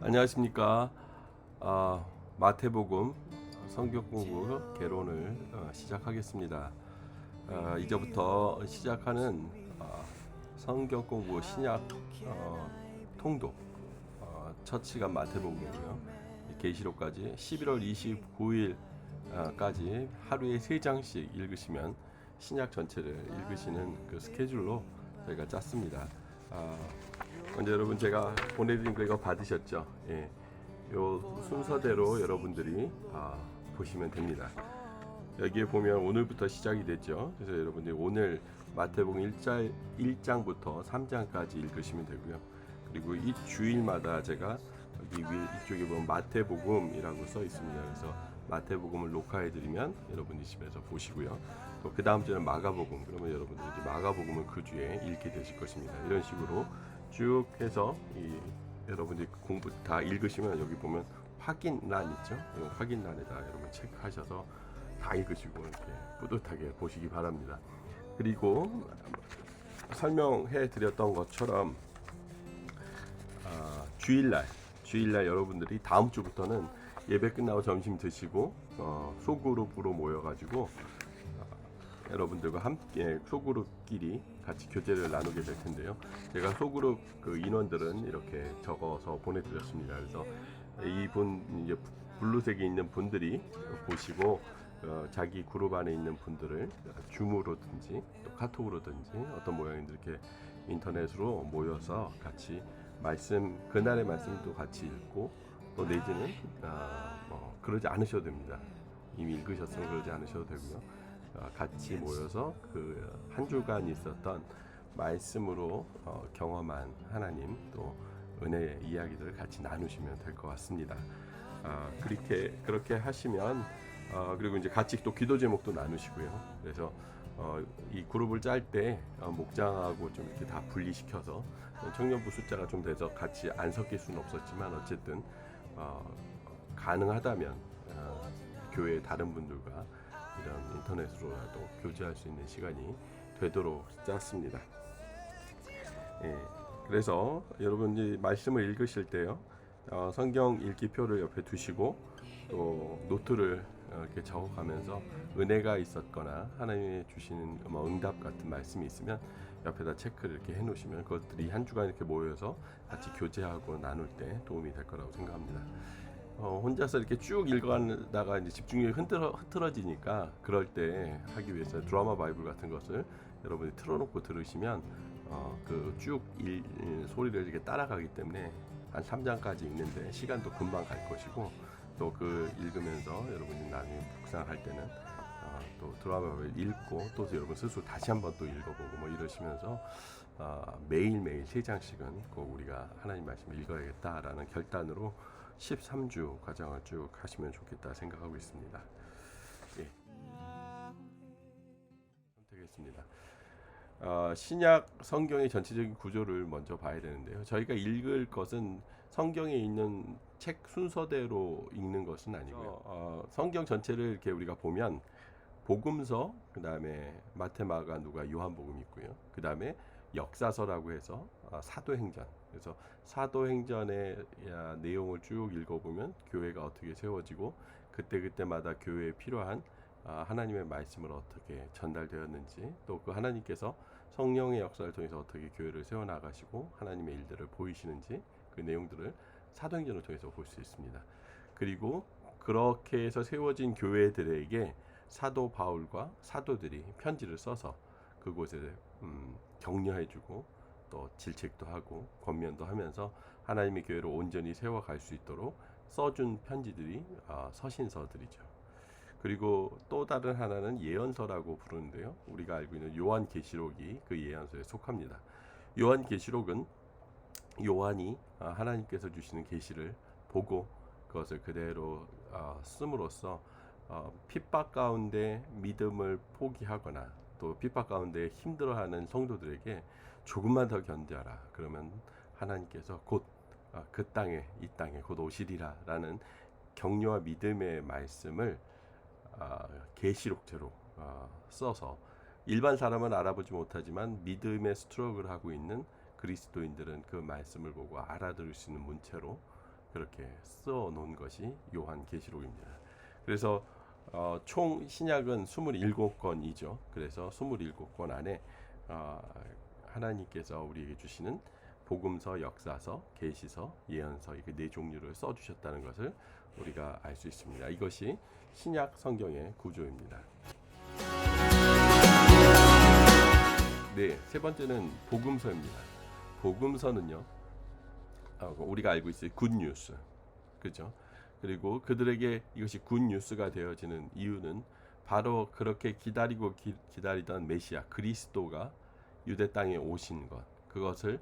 안녕하십니까. 마태복음 성경 공부 개론을 시작하겠습니다. 이제부터 시작하는 성경 공부 신약 통독 첫 시간 마태복음이고요. 계시록까지 11월 29일까지 하루에 3장씩 읽으시면 신약 전체를 읽으시는 그 스케줄로 저희가 짰습니다. 먼저 여러분 제가 보내드린 거 이거 받으셨죠? 예, 요 순서대로 여러분들이 보시면 됩니다. 여기에 보면 오늘부터 시작이 됐죠. 그래서 여러분들이 오늘 마태복음 1장부터 3장까지 읽으시면 되고요. 그리고 이 주일마다 제가 여기 위에 이쪽에 보면 마태복음이라고 써 있습니다. 그래서 마태복음을 녹화해 드리면 여러분이 집에서 보시고요. 또 그 다음 주는 마가복음, 그러면 여러분들이 마가복음을 그 주에 읽게 되실 것입니다. 이런 식으로 쭉 해서 여러분들이 공부 다 읽으시면 여기 보면 확인란 있죠? 이 확인란에다 여러분 체크하셔서 다 읽으시고 이렇게 뿌듯하게 보시기 바랍니다. 그리고 설명해 드렸던 것처럼 주일날 여러분들이 다음 주부터는 예배 끝나고 점심 드시고 소그룹으로 모여가지고 여러분들과 함께 소그룹끼리 같이 교제를 나누게 될 텐데요. 제가 소그룹 그 인원들은 이렇게 적어서 보내드렸습니다. 그래서 이분 이제 블루색에 있는 분들이 보시고 자기 그룹 안에 있는 분들을 줌으로든지 또 카톡으로든지 어떤 모양인지 이렇게 인터넷으로 모여서 같이 말씀 그날의 말씀도 같이 읽고 또 내지는 그러지 않으셔도 됩니다. 이미 읽으셨으면 그러지 않으셔도 되고요. 같이 모여서 그 한 주간 있었던 말씀으로 경험한 하나님 또 은혜의 이야기들을 같이 나누시면 될 것 같습니다. 그렇게 하시면 그리고 이제 같이 또 기도 제목도 나누시고요. 그래서 이 그룹을 짤 때 목장하고 좀 이렇게 다 분리시켜서 청년부 숫자가 좀 돼서 같이 안 섞일 수는 없었지만 어쨌든 가능하다면 교회 다른 분들과 이런 인터넷으로라도 교제할 수 있는 시간이 되도록 짰습니다. 예, 그래서 여러분이 말씀을 읽으실 때요, 성경 읽기표를 옆에 두시고 또 노트를 이렇게 적어가면서 은혜가 있었거나 하나님이 주시는 응답 같은 말씀이 있으면 옆에다 체크를 이렇게 해놓으시면 그것들이 한 주간 이렇게 모여서 같이 교제하고 나눌 때 도움이 될 거라고 생각합니다. 혼자서 이렇게 쭉 읽어가다가 이제 집중력이 흐트러지니까 그럴 때 하기 위해서 드라마 바이블 같은 것을 여러분이 틀어놓고 들으시면 그 쭉 소리를 이렇게 따라가기 때문에 한 3장까지 읽는데 시간도 금방 갈 것이고 또 그 읽으면서 여러분이 나중에 묵상할 때는 또 드라마를 읽고 또 여러분 스스로 다시 한번 또 읽어보고 뭐 이러시면서 매일매일 3장씩은 꼭 우리가 하나님 말씀을 읽어야겠다라는 결단으로 13주 과정을 쭉 하시면 좋겠다 생각하고 있습니다. 예. 선택했습니다. 신약 성경의 전체적인 구조를 먼저 봐야 되는데요. 저희가 읽을 것은 성경에 있는 책 순서대로 읽는 것은 아니고요. 성경 전체를 이렇게 우리가 보면 복음서, 그 다음에 마태, 마가, 누가, 요한복음 있고요. 그 다음에 역사서라고 해서 사도행전. 그래서 사도행전의 내용을 쭉 읽어보면 교회가 어떻게 세워지고 그때마다 교회에 필요한 하나님의 말씀을 어떻게 전달되었는지 또 그 하나님께서 성령의 역사를 통해서 어떻게 교회를 세워나가시고 하나님의 일들을 보이시는지 그 내용들을 사도행전을 통해서 볼 수 있습니다. 그리고 그렇게 해서 세워진 교회들에게 사도 바울과 사도들이 편지를 써서 그곳에 격려해주고 또 질책도 하고 권면도 하면서 하나님의 교회를 온전히 세워갈 수 있도록 써준 편지들이 서신서들이죠. 그리고 또 다른 하나는 예언서라고 부르는데요. 우리가 알고 있는 요한계시록이 그 예언서에 속합니다. 요한계시록은 요한이 하나님께서 주시는 계시를 보고 그것을 그대로 씀으로써 핍박 가운데 믿음을 포기하거나 또 핍박 가운데 힘들어하는 성도들에게 조금만 더 견뎌라. 그러면 하나님께서 곧 그 땅에 이 땅에 곧 오시리라 라는 격려와 믿음의 말씀을 계시록체로 써서 일반 사람은 알아보지 못하지만 믿음의 스트럭을 하고 있는 그리스도인들은 그 말씀을 보고 알아들을 수 있는 문체로 그렇게 써 놓은 것이 요한계시록입니다. 그래서 총 신약은 27권이죠. 그래서 27권 안에 하나님께서 우리에게 주시는 복음서, 역사서, 계시서, 예언서 이렇게 네 종류를 써 주셨다는 것을 우리가 알 수 있습니다. 이것이 신약 성경의 구조입니다. 네, 세 번째는 복음서입니다. 복음서는요, 우리가 알고 있어요. 굿뉴스, 그죠? 그리고 그들에게 이것이 굿뉴스가 되어지는 이유는 바로 그렇게 기다리던 메시아 그리스도가 유대 땅에 오신 것, 그것을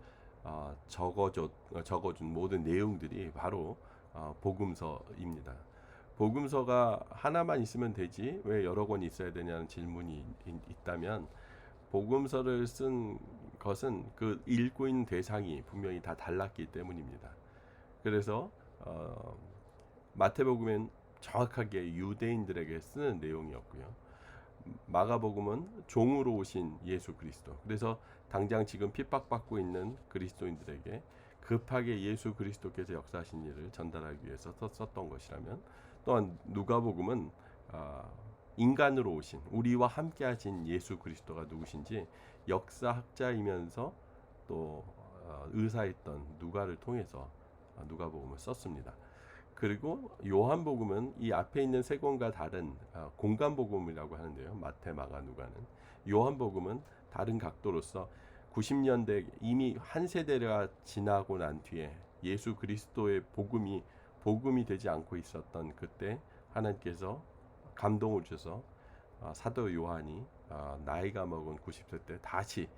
적어준 모든 내용들이 바로 복음서입니다. 복음서가 하나만 있으면 되지 왜 여러 권이 있어야 되냐는 질문이 있다면, 복음서를 쓴 것은 그 읽고 있는 대상이 분명히 다 달랐기 때문입니다. 그래서 마태복음은 정확하게 유대인들에게 쓰는 내용이었고요. 마가복음은 종으로 오신 예수 그리스도. 그래서 당장 지금 핍박받고 있는 그리스도인들에게 급하게 예수 그리스도께서 역사하신 일을 전달하기 위해서 썼던 것이라면, 또한 누가복음은 인간으로 오신 우리와 함께 하신 예수 그리스도가 누구신지 역사학자이면서 또 의사였던 누가를 통해서 누가복음을 썼습니다. 그리고 요한복음은 이 앞에 있는 세 권과 다른 공간복음이라고 하는데요. 마태, 마가, 누가는. 요한복음은 다른 각도로서 90년대 이미 한 세대가 지나고 난 뒤에 예수 그리스도의 복음이 되지 않고 있었던 그때 하나님께서 감동을 주셔서 사도 요한이 나이가 먹은 90세 때 다시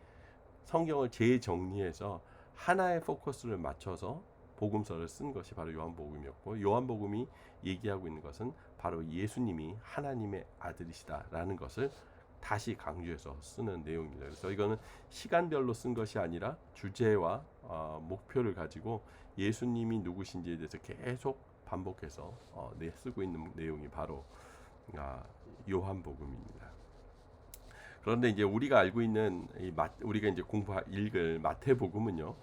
성경을 재정리해서 하나의 포커스를 맞춰서 복음서를 쓴 것이 바로 요한복음이었고, 요한복음이 얘기하고 있는 것은 바로 예수님이 하나님의 아들이시다라는 것을 다시 강조해서 쓰는 내용입니다. 그래서 이거는 시간별로 쓴 것이 아니라 주제와 목표를 가지고 예수님이 누구신지에 대해서 계속 반복해서 쓰고 있는 내용이 바로 요한복음입니다. 그런데 이제 우리가 알고 있는 우리가 이제 읽을 마태복음은요,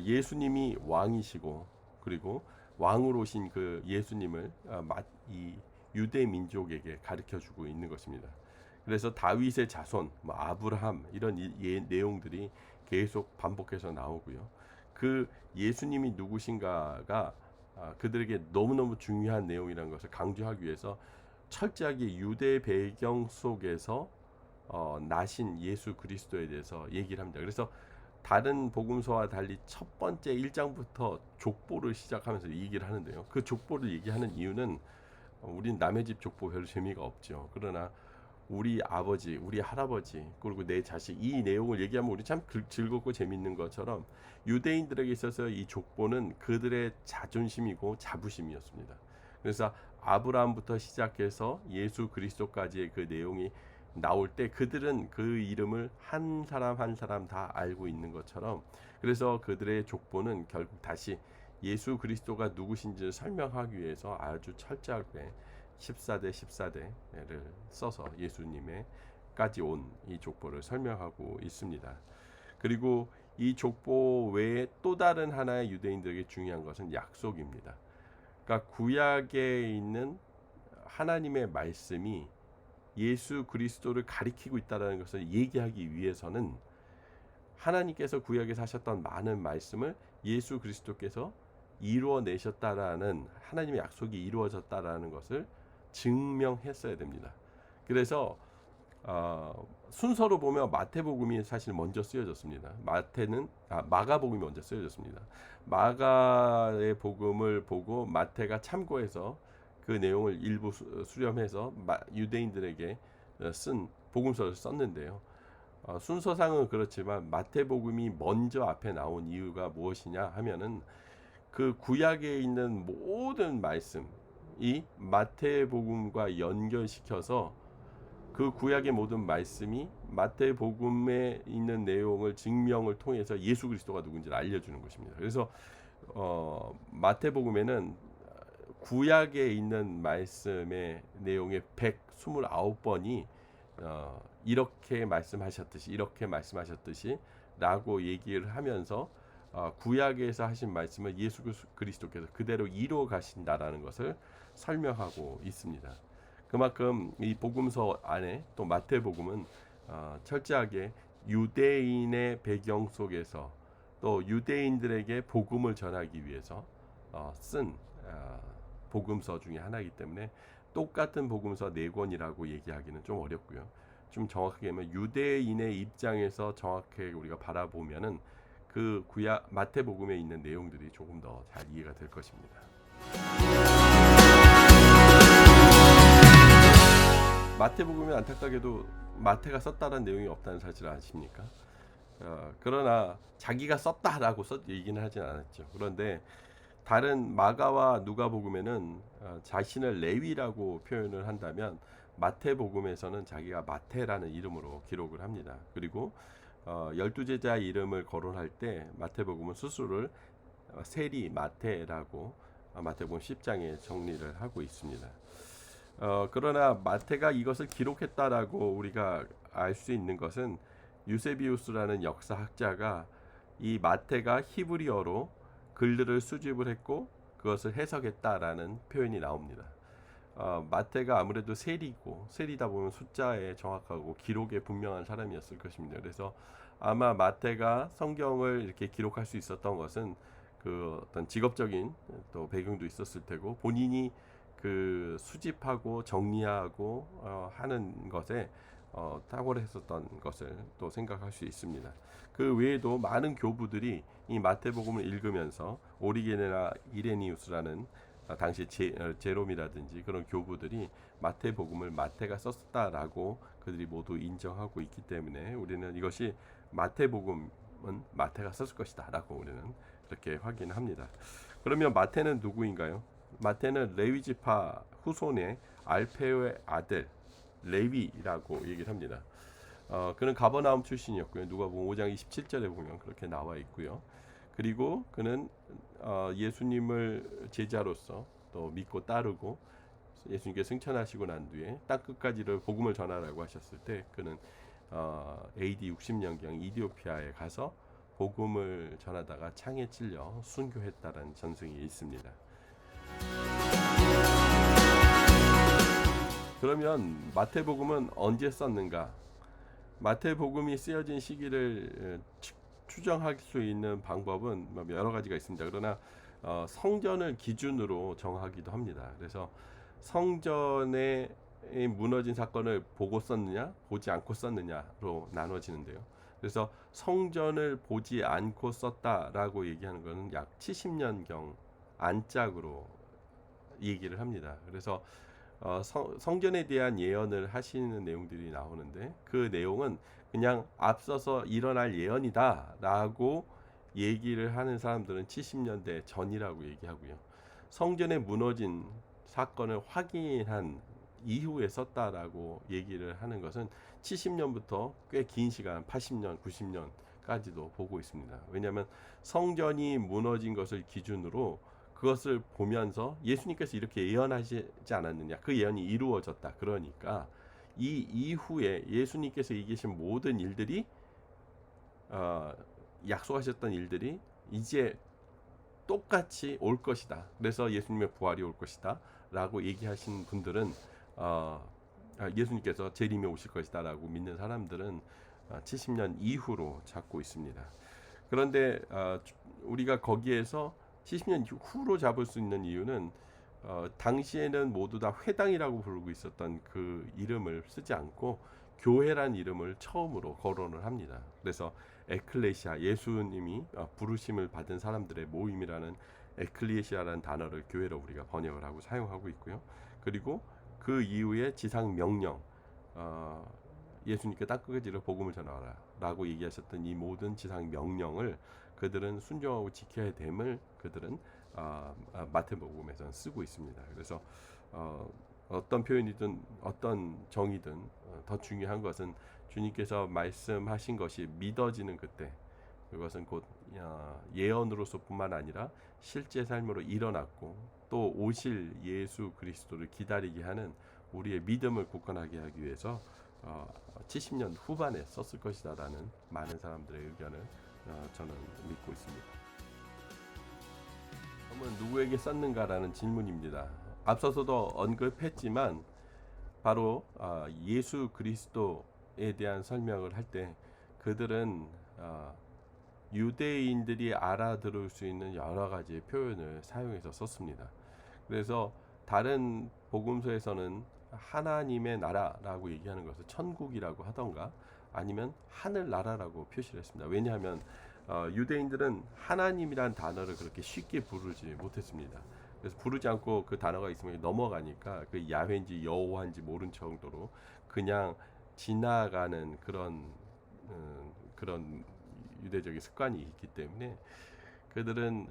예수님이 왕이시고 그리고 왕으로 오신 그 예수님을 이 유대 민족에게 가르쳐주고 있는 것입니다. 그래서 다윗의 자손, 아브라함 이런 내용들이 계속 반복해서 나오고요. 그 예수님이 누구신가가 그들에게 너무너무 중요한 내용이라는 것을 강조하기 위해서 철저하게 유대 배경 속에서 나신 예수 그리스도에 대해서 얘기를 합니다. 그래서 다른 복음서와 달리 첫 번째 1장부터 족보를 시작하면서 얘기를 하는데요. 그 족보를 얘기하는 이유는 우린 남의 집 족보 별로 재미가 없죠. 그러나 우리 아버지, 우리 할아버지, 그리고 내 자식, 이 내용을 얘기하면 우리 참 즐겁고 재밌는 것처럼 유대인들에게 있어서 이 족보는 그들의 자존심이고 자부심이었습니다. 그래서 아브라함부터 시작해서 예수 그리스도까지의 그 내용이 나올 때 그들은 그 이름을 한 사람 한 사람 다 알고 있는 것처럼, 그래서 그들의 족보는 결국 다시 예수 그리스도가 누구신지를 설명하기 위해서 아주 철저하게 14대 14대를 써서 예수님에까지 온 이 족보를 설명하고 있습니다. 그리고 이 족보 외에 또 다른 하나의 유대인들에게 중요한 것은 약속입니다. 그러니까 구약에 있는 하나님의 말씀이 예수 그리스도를 가리키고 있다는 것을 얘기하기 위해서는 하나님께서 구약에서 하셨던 많은 말씀을 예수 그리스도께서 이루어내셨다라는 하나님의 약속이 이루어졌다라는 것을 증명했어야 됩니다. 그래서 순서로 보면 마태복음이 사실 먼저 쓰여졌습니다. 마가복음이 먼저 쓰여졌습니다. 마가의 복음을 보고 마태가 참고해서 그 내용을 일부 수렴해서 유대인들에게 쓴 복음서를 썼는데요. 순서상은 그렇지만 마태복음이 먼저 앞에 나온 이유가 무엇이냐 하면은 그 구약에 있는 모든 말씀이 마태복음과 연결시켜서 그 구약의 모든 말씀이 마태복음에 있는 내용을 증명을 통해서 예수 그리스도가 누군지를 알려주는 것입니다. 그래서 마태복음에는 구약에 있는 말씀의 내용의 129번이 이렇게 말씀하셨듯이 라고 얘기를 하면서 구약에서 하신 말씀을 예수 그리스도께서 그대로 이루어 가신다라는 것을 설명하고 있습니다. 그만큼 이 복음서 안에 또 마태복음은 철저하게 유대인의 배경 속에서 또 유대인들에게 복음을 전하기 위해서 쓴 복음서 중에 하나이기 때문에 똑같은 복음서 4권이라고 얘기하기는 좀 어렵고요. 좀 정확하게 하면 유대인의 입장에서 정확하게 우리가 바라보면은 그 구약 마태복음에 있는 내용들이 조금 더 잘 이해가 될 것입니다. 마태복음에 안타깝게도 마태가 썼다는 내용이 없다는 사실을 아십니까? 그러나 자기가 썼다라고 얘기는 하진 않았죠. 그런데 다른 마가와 누가복음에는 자신을 레위라고 표현을 한다면 마태복음에서는 자기가 마태라는 이름으로 기록을 합니다. 그리고 12제자 이름을 거론할 때 마태복음은 스스로를 세리 마태라고 마태복음 10장에 정리를 하고 있습니다. 그러나 마태가 이것을 기록했다라고 우리가 알 수 있는 것은 유세비우스라는 역사학자가 이 마태가 히브리어로 글들을 수집을 했고 그것을 해석했다라는 표현이 나옵니다. 마태가 아무래도 세리다 보면 숫자에 정확하고 기록에 분명한 사람이었을 것입니다. 그래서 아마 마태가 성경을 이렇게 기록할 수 있었던 것은 그 어떤 직업적인 또 배경도 있었을 테고 본인이 그 수집하고 정리하고 하는 것에 탁월했었던 것을 또 생각할 수 있습니다. 그 외에도 많은 교부들이 이 마태복음을 읽으면서 오리게네나 이레니우스라는 당시 제롬이라든지 그런 교부들이 마태복음을 마태가 썼다라고 그들이 모두 인정하고 있기 때문에 우리는 이것이 마태복음은 마태가 썼을 것이다라고 우리는 이렇게 확인합니다. 그러면 마태는 누구인가요? 마태는 레위 지파 후손의 알페오의 아들 레위라고 얘기를 합니다. 그는 가버나움 출신이었고요. 누가복음 5장 27절에 보면 그렇게 나와 있고요. 그리고 그는 예수님을 제자로서 또 믿고 따르고 예수님께 승천하시고 난 뒤에 땅 끝까지를 복음을 전하라고 하셨을 때 그는 AD 60년경 이디오피아에 가서 복음을 전하다가 창에 찔려 순교했다는 전승이 있습니다. 그러면 마태복음은 언제 썼는가? 마태복음이 쓰여진 시기를 추정할 수 있는 방법은 여러 가지가 있습니다. 그러나 성전을 기준으로 정하기도 합니다. 그래서 성전에 무너진 사건을 보고 썼느냐, 보지 않고 썼느냐로 나눠지는데요. 그래서 성전을 보지 않고 썼다라고 얘기하는 것은 약 70년경 안짝으로 얘기를 합니다. 그래서 성전에 대한 예언을 하시는 내용들이 나오는데 그 내용은 그냥 앞서서 일어날 예언이다라고 얘기를 하는 사람들은 70년대 전이라고 얘기하고요. 성전에 무너진 사건을 확인한 이후에 썼다라고 얘기를 하는 것은 70년부터 꽤 긴 시간 80년, 90년까지도 보고 있습니다. 왜냐하면 성전이 무너진 것을 기준으로 그것을 보면서 예수님께서 이렇게 예언하지 않았느냐, 그 예언이 이루어졌다. 그러니까 이 이후에 예수님께서 얘기하신 모든 일들이 약속하셨던 일들이 이제 똑같이 올 것이다. 그래서 예수님의 부활이 올 것이다 라고 얘기하신 분들은 예수님께서 재림에 오실 것이다 라고 믿는 사람들은 70년 이후로 잡고 있습니다. 그런데 우리가 거기에서 70년 후로 잡을 수 있는 이유는 당시에는 모두 다 회당이라고 부르고 있었던 그 이름을 쓰지 않고 교회란 이름을 처음으로 거론을 합니다. 그래서 에클레시아, 예수님이 부르심을 받은 사람들의 모임이라는 에클레시아라는 단어를 교회로 우리가 번역을 하고 사용하고 있고요. 그리고 그 이후에 지상 명령, 예수님께 땅끝까지를 복음을 전하라 라고 얘기하셨던 이 모든 지상 명령을 그들은 순종하고 지켜야 됨을 그들은 마태복음에서는 쓰고 있습니다. 그래서 어떤 표현이든 어떤 정의든 더 중요한 것은 주님께서 말씀하신 것이 믿어지는 그때, 그것은 곧 예언으로서뿐만 아니라 실제 삶으로 일어났고 또 오실 예수 그리스도를 기다리게 하는 우리의 믿음을 굳건하게 하기 위해서 70년 후반에 썼을 것이다라는 많은 사람들의 의견을 저는 믿고 있습니다. 그러면 누구에게 썼는가라는 질문입니다. 앞서서도 언급했지만 바로 예수 그리스도에 대한 설명을 할 때 그들은 유대인들이 알아들을 수 있는 여러 가지의 표현을 사용해서 썼습니다. 그래서 다른 복음서에서는 하나님의 나라라고 얘기하는 것을 천국이라고 하던가 아니면 하늘나라라고 표시를 했습니다. 왜냐하면 유대인들은 하나님이란 단어를 그렇게 쉽게 부르지 못했습니다. 그래서 부르지 않고 그 단어가 있으면 넘어가니까 그 야훼인지 여호와인지 모른 정도로 그냥 지나가는 그런 유대적인 습관이 있기 때문에 그들은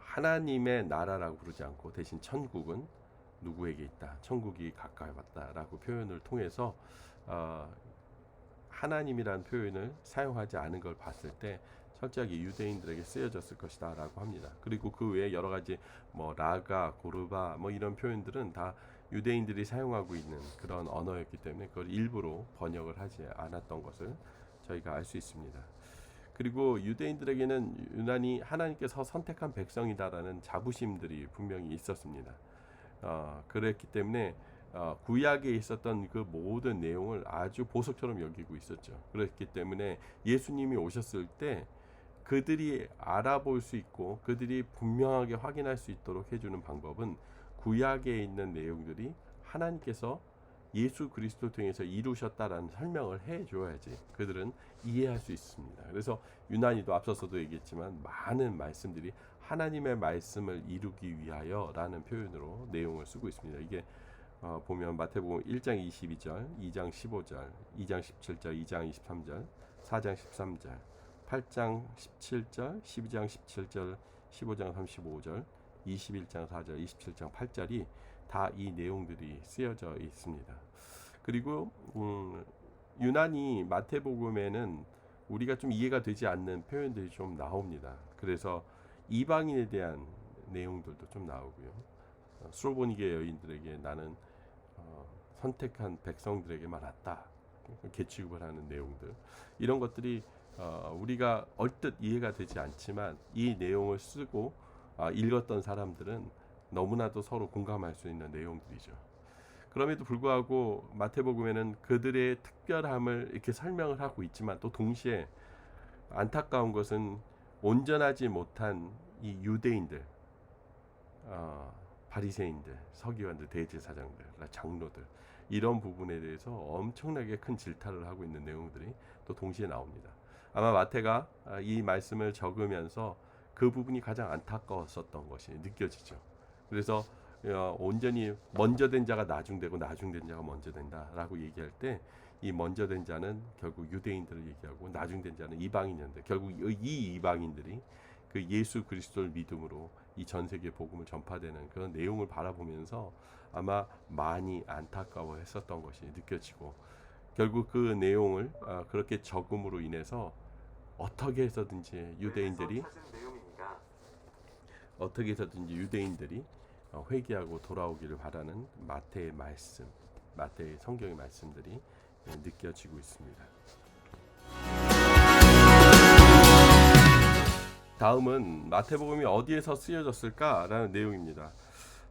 하나님의 나라라고 부르지 않고 대신 천국은 누구에게 있다, 천국이 가까이 왔다라고 표현을 통해서 하나님이란 표현을 사용하지 않은 걸 봤을 때 철저하게 유대인들에게 쓰여졌을 것이다라고 합니다. 그리고 그 외에 여러 가지 뭐 라가, 고르바 뭐 이런 표현들은 다 유대인들이 사용하고 있는 그런 언어였기 때문에 그걸 일부러 번역을 하지 않았던 것을 저희가 알 수 있습니다. 그리고 유대인들에게는 유난히 하나님께서 선택한 백성이다라는 자부심들이 분명히 있었습니다. 그랬기 때문에 구약에 있었던 그 모든 내용을 아주 보석처럼 여기고 있었죠. 그렇기 때문에 예수님이 오셨을 때 그들이 알아볼 수 있고 그들이 분명하게 확인할 수 있도록 해주는 방법은 구약에 있는 내용들이 하나님께서 예수 그리스도 통해서 이루셨다라는 설명을 해줘야지 그들은 이해할 수 있습니다. 그래서 유난히도 앞서서도 얘기했지만 많은 말씀들이 하나님의 말씀을 이루기 위하여라는 표현으로 내용을 쓰고 있습니다. 이게 보면 마태복음 1장 22절, 2장 15절, 2장 17절, 2장 23절, 4장 13절, 8장 17절, 12장 17절, 15장 35절, 21장 4절, 27장 8절이 다 이 내용들이 쓰여져 있습니다. 그리고 유난히 마태복음에는 우리가 좀 이해가 되지 않는 표현들이 좀 나옵니다. 그래서 이방인에 대한 내용들도 좀 나오고요. 스로보니게 여인들에게 나는 선택한 백성들에게만 왔다. 개취급을 하는 내용들 이런 것들이 우리가 얼뜻 이해가 되지 않지만 이 내용을 쓰고 읽었던 사람들은 너무나도 서로 공감할 수 있는 내용들이죠. 그럼에도 불구하고 마태복음에는 그들의 특별함을 이렇게 설명을 하고 있지만 또 동시에 안타까운 것은 온전하지 못한 이 유대인들, 바리새인들, 서기관들, 대제사장들, 장로들 이런 부분에 대해서 엄청나게 큰 질타를 하고 있는 내용들이 또 동시에 나옵니다. 아마 마태가 이 말씀을 적으면서 그 부분이 가장 안타까웠었던 것이 느껴지죠. 그래서 온전히 먼저 된 자가 나중되고 나중된 자가 먼저 된다라고 얘기할 때 이 먼저 된 자는 결국 유대인들을 얘기하고 나중된 자는 이방인인데 결국 이 이방인들이 그 예수 그리스도를 믿음으로 이 전 세계 복음을 전파되는 그런 내용을 바라보면서 아마 많이 안타까워했었던 것이 느껴지고 결국 그 내용을 그렇게 적음으로 인해서 어떻게 해서든지 유대인들이 회개하고 돌아오기를 바라는 마태의 말씀, 마태의 성경의 말씀들이 느껴지고 있습니다. 다음은 마태복음이 어디에서 쓰여졌을까라는 내용입니다.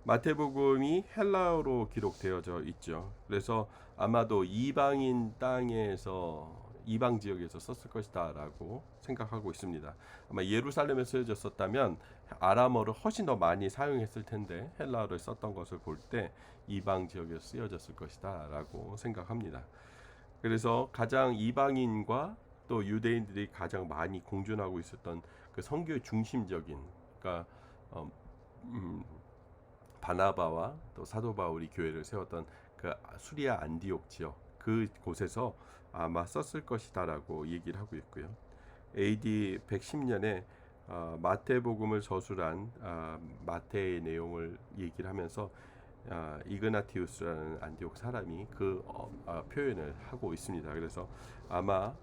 마태복음이 헬라어로 기록되어져 있죠. 그래서 아마도 이방인 땅에서 이방 지역에서 썼을 것이다라고 생각하고 있습니다. 아마 예루살렘에 쓰여졌었다면 아람어를 훨씬 더 많이 사용했을 텐데 헬라어를 썼던 것을 볼 때 이방 지역에 쓰여졌을 것이다라고 생각합니다. 그래서 가장 이방인과 또 유대인들이 가장 많이 공존하고 있었던 그 선교의 중심적인, 그러니까 바나바와 또 사도 바울이 교회를 세웠던 그 수리아 안디옥 지역 그 곳에서 아마 썼을 것이다라고 얘기를 하고 있고요. AD 110년에 마태복음을 저술한 마태의 내용을 얘기를 하면서 이그나티우스라는 안디옥 사람이 그 표현을 하고 있습니다. 그래서 아마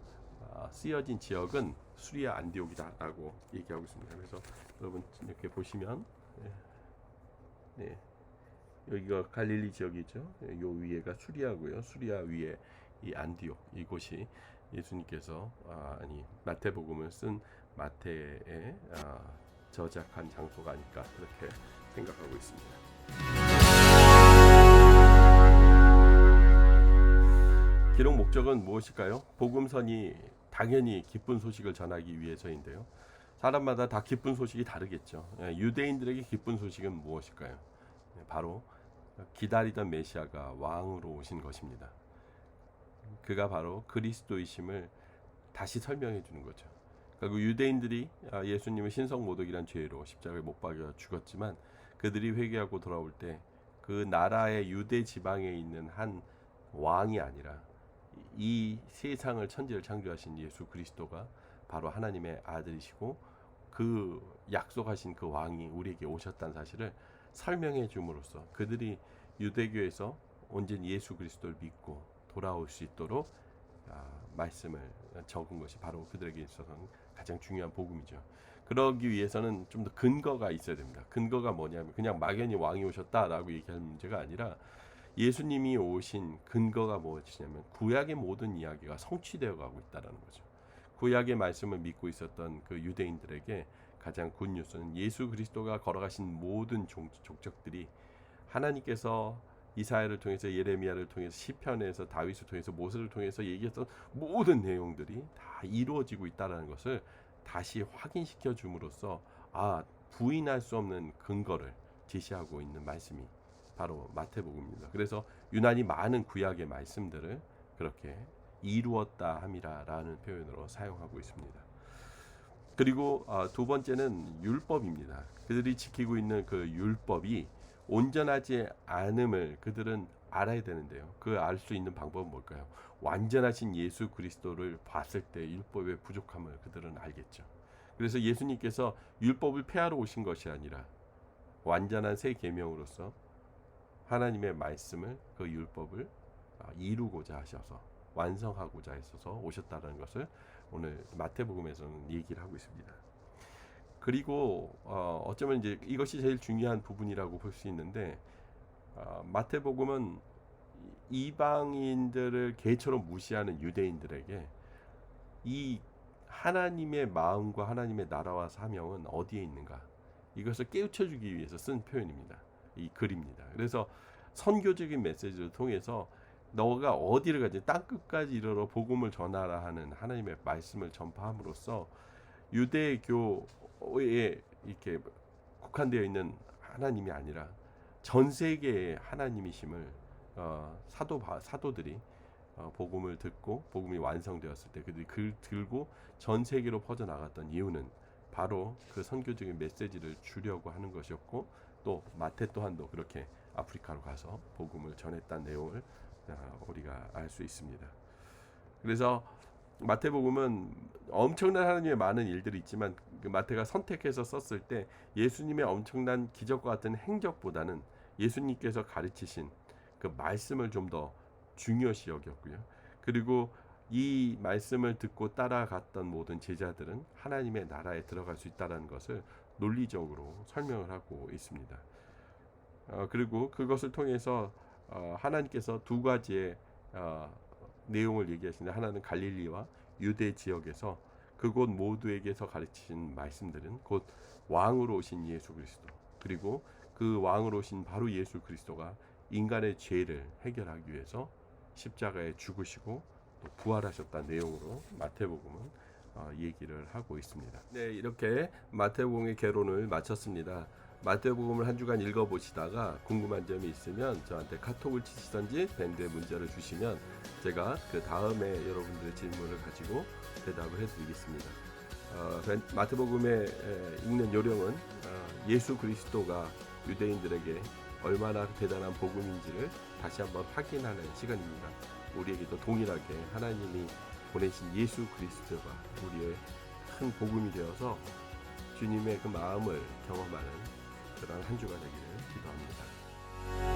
쓰여진 지역은 수리아 안디옥이다라고 얘기하고 있습니다. 그래서 여러분 이렇게 보시면 네, 여기가 갈릴리 지역이죠. 요 위에가 수리아고요. 수리아 위에 이 안디옥 이곳이 예수님께서 마태복음을 쓴 마태의 저작한 장소가 아닐까 그렇게 생각하고 있습니다. 기록 목적은 무엇일까요? 복음선이 당연히 기쁜 소식을 전하기 위해서인데요. 사람마다 다 기쁜 소식이 다르겠죠. 유대인들에게 기쁜 소식은 무엇일까요? 바로 기다리던 메시아가 왕으로 오신 것입니다. 그가 바로 그리스도이심을 다시 설명해 주는 거죠. 그리고 유대인들이 예수님을 신성모독이란 죄로 십자가에 못 박여 죽었지만 그들이 회개하고 돌아올 때 그 나라의 유대 지방에 있는 한 왕이 아니라 이 세상을 천지를 창조하신 예수 그리스도가 바로 하나님의 아들이시고 그 약속하신 그 왕이 우리에게 오셨다는 사실을 설명해 줌으로써 그들이 유대교에서 온전히 예수 그리스도를 믿고 돌아올 수 있도록 말씀을 적은 것이 바로 그들에게 있어서는 가장 중요한 복음이죠. 그러기 위해서는 좀 더 근거가 있어야 됩니다. 근거가 뭐냐면 그냥 막연히 왕이 오셨다라고 얘기하는 문제가 아니라 예수님이 오신 근거가 무엇이냐면 구약의 모든 이야기가 성취되어 가고 있다는 거죠. 구약의 말씀을 믿고 있었던 그 유대인들에게 가장 굿뉴스는 예수 그리스도가 걸어가신 모든 족적들이 하나님께서 이사야를 통해서 예레미야를 통해서 시편에서 다윗을 통해서 모세를 통해서 얘기했던 모든 내용들이 다 이루어지고 있다는 것을 다시 확인시켜 줌으로써 부인할 수 없는 근거를 제시하고 있는 말씀이 바로 마태복음입니다. 그래서 유난히 많은 구약의 말씀들을 그렇게 이루었다 함이라라는 표현으로 사용하고 있습니다. 그리고 두 번째는 율법입니다. 그들이 지키고 있는 그 율법이 온전하지 않음을 그들은 알아야 되는데요. 그 알 수 있는 방법은 뭘까요? 완전하신 예수 그리스도를 봤을 때 율법의 부족함을 그들은 알겠죠. 그래서 예수님께서 율법을 폐하러 오신 것이 아니라 완전한 새 계명으로서 하나님의 말씀을 그 율법을 이루고자 하셔서 완성하고자 하셔서 오셨다는 것을 오늘 마태복음에서는 얘기를 하고 있습니다. 그리고 어쩌면 이제 이것이 제일 중요한 부분이라고 볼 수 있는데 마태복음은 이방인들을 개처럼 무시하는 유대인들에게 이 하나님의 마음과 하나님의 나라와 사명은 어디에 있는가 이것을 깨우쳐주기 위해서 쓴 표현입니다. 이 글입니다. 그래서 선교적인 메시지를 통해서 너가 어디를 가지 땅끝까지 이르러 복음을 전하라 하는 하나님의 말씀을 전파함으로써 유대교에 이렇게 국한되어 있는 하나님이 아니라 전 세계의 하나님이심을 사도들이 복음을 듣고 복음이 완성되었을 때 그들이 들고 전 세계로 퍼져나갔던 이유는 바로 그 선교적인 메시지를 주려고 하는 것이었고 또 마태 또한도 그렇게 아프리카로 가서 복음을 전했다는 내용을 우리가 알 수 있습니다. 그래서 마태복음은 엄청난 하나님의 많은 일들이 있지만 그 마태가 선택해서 썼을 때 예수님의 엄청난 기적과 같은 행적보다는 예수님께서 가르치신 그 말씀을 좀 더 중요시 여겼고요. 그리고 이 말씀을 듣고 따라갔던 모든 제자들은 하나님의 나라에 들어갈 수 있다는 것을 논리적으로 설명을 하고 있습니다. 그리고 그것을 통해서 하나님께서 두 가지의 내용을 얘기하시는데 하나는 갈릴리와 유대 지역에서 그곳 모두에게서 가르치신 말씀들은 곧 왕으로 오신 예수 그리스도 그리고 그 왕으로 오신 바로 예수 그리스도가 인간의 죄를 해결하기 위해서 십자가에 죽으시고 또 부활하셨다는 내용으로 마태복음은 얘기를 하고 있습니다. 네, 이렇게 마태복음의 개론을 마쳤습니다. 마태복음을 한 주간 읽어보시다가 궁금한 점이 있으면 저한테 카톡을 치시던지 밴드에 문자를 주시면 제가 그 다음에 여러분들의 질문을 가지고 대답을 해드리겠습니다. 마태복음에 읽는 요령은 예수 그리스도가 유대인들에게 얼마나 대단한 복음인지를 다시 한번 확인하는 시간입니다. 우리에게도 동일하게 하나님이 보내신 예수 그리스도가 우리의 큰 복음이 되어서 주님의 그 마음을 경험하는 그런 한 주가 되기를 기도합니다.